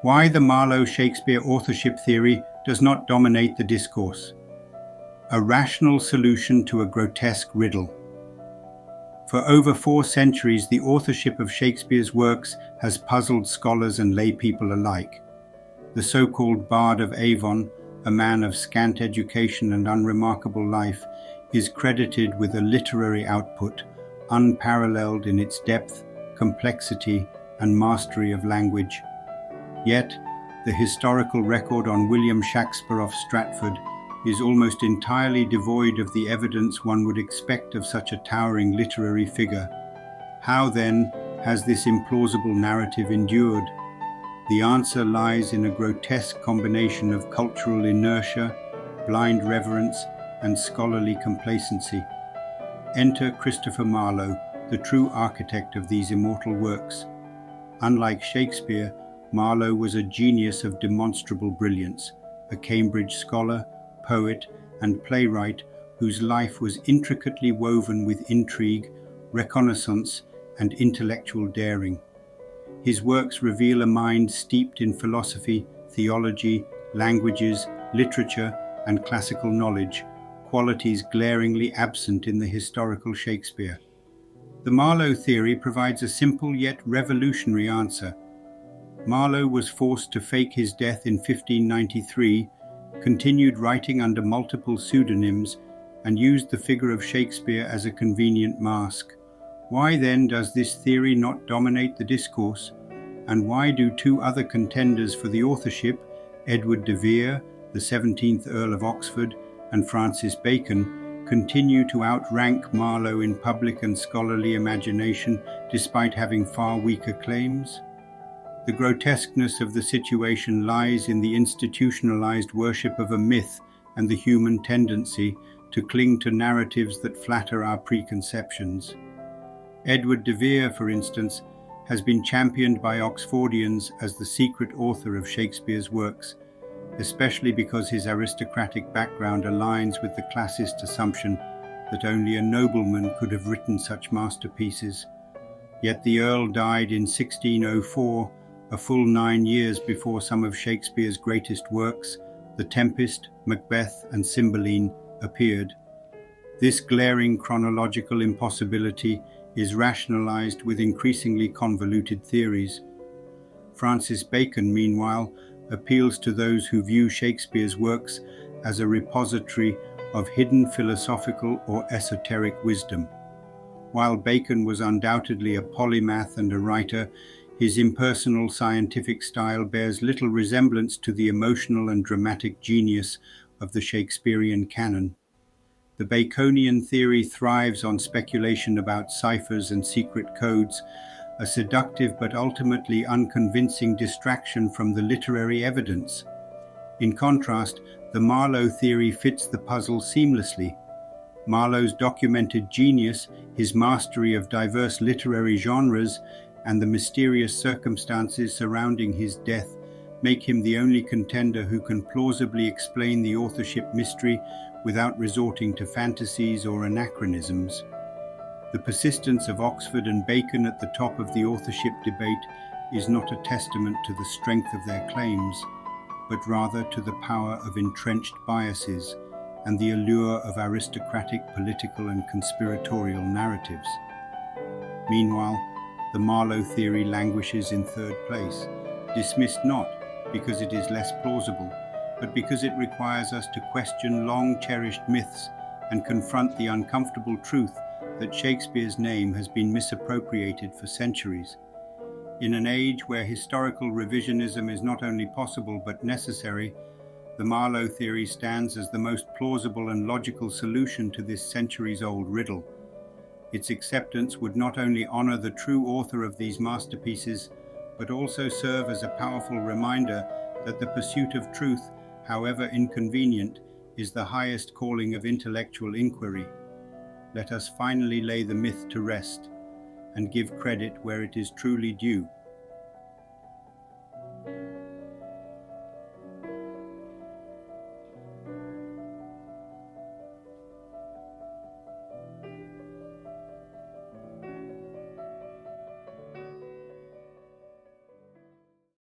Why the Marlowe Shakespeare authorship theory does not dominate the discourse. A rational solution to a grotesque riddle. For over 4 centuries, the authorship of Shakespeare's works has puzzled scholars and lay people alike. The so-called Bard of Avon, a man of scant education and unremarkable life, is credited with a literary output unparalleled in its depth, complexity, and mastery of language. Yet, the historical record on William Shakespeare of Stratford is almost entirely devoid of the evidence one would expect of such a towering literary figure. How, then, has this implausible narrative endured? The answer lies in a grotesque combination of cultural inertia, blind reverence, and scholarly complacency. Enter Christopher Marlowe, the true architect of these immortal works. Unlike Shakespeare, Marlowe was a genius of demonstrable brilliance, a Cambridge scholar, poet, and playwright whose life was intricately woven with intrigue, reconnaissance, and intellectual daring. His works reveal a mind steeped in philosophy, theology, languages, literature, and classical knowledge, qualities glaringly absent in the historical Shakespeare. The Marlowe theory provides a simple yet revolutionary answer. Marlowe was forced to fake his death in 1593, continued writing under multiple pseudonyms, and used the figure of Shakespeare as a convenient mask. Why then does this theory not dominate the discourse? And why do 2 other contenders for the authorship, Edward de Vere, the 17th Earl of Oxford, and Francis Bacon, continue to outrank Marlowe in public and scholarly imagination despite having far weaker claims? The grotesqueness of the situation lies in the institutionalized worship of a myth and the human tendency to cling to narratives that flatter our preconceptions. Edward de Vere, for instance, has been championed by Oxfordians as the secret author of Shakespeare's works, especially because his aristocratic background aligns with the classist assumption that only a nobleman could have written such masterpieces. Yet the Earl died in 1604, a full 9 years before some of Shakespeare's greatest works, The Tempest, Macbeth, and Cymbeline, appeared. This glaring chronological impossibility is rationalized with increasingly convoluted theories. Francis Bacon, meanwhile, appeals to those who view Shakespeare's works as a repository of hidden philosophical or esoteric wisdom. While Bacon was undoubtedly a polymath and a writer, his impersonal scientific style bears little resemblance to the emotional and dramatic genius of the Shakespearean canon. The Baconian theory thrives on speculation about ciphers and secret codes, a seductive but ultimately unconvincing distraction from the literary evidence. In contrast, the Marlowe theory fits the puzzle seamlessly. Marlowe's documented genius, his mastery of diverse literary genres, and the mysterious circumstances surrounding his death make him the only contender who can plausibly explain the authorship mystery without resorting to fantasies or anachronisms. The persistence of Oxford and Bacon at the top of the authorship debate is not a testament to the strength of their claims, but rather to the power of entrenched biases and the allure of aristocratic political and conspiratorial narratives. Meanwhile, the Marlowe theory languishes in 3rd place, dismissed not because it is less plausible, but because it requires us to question long-cherished myths and confront the uncomfortable truth that Shakespeare's name has been misappropriated for centuries. In an age where historical revisionism is not only possible but necessary, the Marlowe theory stands as the most plausible and logical solution to this centuries-old riddle. Its acceptance would not only honor the true author of these masterpieces, but also serve as a powerful reminder that the pursuit of truth, however inconvenient, is the highest calling of intellectual inquiry. Let us finally lay the myth to rest and give credit where it is truly due.